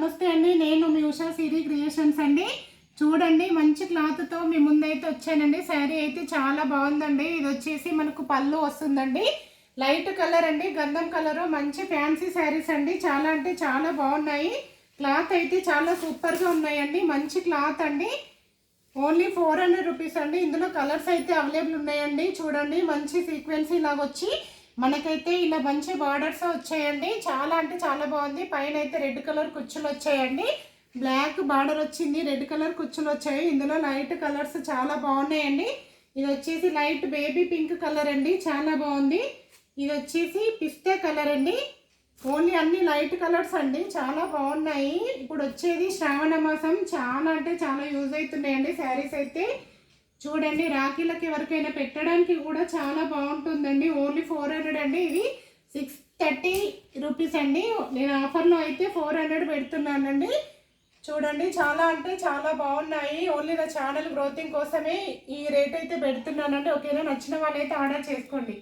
నమస్తే అండి. నేను మీ ఉషా సిరి క్రియేషన్స్ అండి. చూడండి మంచి క్లాత్తో మీ ముందైతే వచ్చానండి. శారీ అయితే చాలా బాగుందండి. ఇది వచ్చేసి మనకు పళ్ళు వస్తుందండి. లైట్ కలర్ అండి, గంధం కలరు. మంచి ఫ్యాన్సీ శారీస్ అండి. చాలా అంటే చాలా బాగున్నాయి. క్లాత్ అయితే చాలా సూపర్గా ఉన్నాయండి. మంచి క్లాత్ అండి. ఓన్లీ 400 రూపీస్ అండి. ఇందులో కలర్స్ అయితే అవైలబుల్ ఉన్నాయండి. చూడండి మంచి సీక్వెన్సీ లాగా వచ్చి మనకైతే ఇలా మంచి బార్డర్స్ వచ్చాయండి. చాలా అంటే చాలా బాగుంది. పైన అయితే రెడ్ కలర్ కుచ్చులు వచ్చాయండి. బ్లాక్ బార్డర్ వచ్చింది, రెడ్ కలర్ కుచ్చులు వచ్చాయి. ఇందులో లైట్ కలర్స్ చాలా బాగున్నాయండి. ఇది వచ్చేసి లైట్ బేబీ పింక్ కలర్ అండి, చాలా బాగుంది. ఇది వచ్చేసి పిస్తా కలర్ అండి. ఓన్లీ అన్ని లైట్ కలర్స్ అండి, చాలా బాగున్నాయి. ఇప్పుడు వచ్చేది శ్రావణ మాసం, చాలా అంటే చాలా యూజ్ అవుతున్నాయండి శారీస్ అయితే. చూడండి రాఖీలకి ఎవరికైనా పెట్టడానికి కూడా చాలా బాగుంటుందండి. ఓన్లీ 400 అండి. ఇది 630 రూపీస్ అండి. నేను ఆఫర్లో అయితే 400 పెడుతున్నానండి. చూడండి చాలా అంటే చాలా బాగున్నాయి. ఓన్లీ నా ఛానల్ గ్రోతింగ్ కోసమే ఈ రేట్ అయితే పెడుతున్నానండి. ఓకేనా? నచ్చిన వాళ్ళైతే ఆర్డర్ చేసుకోండి.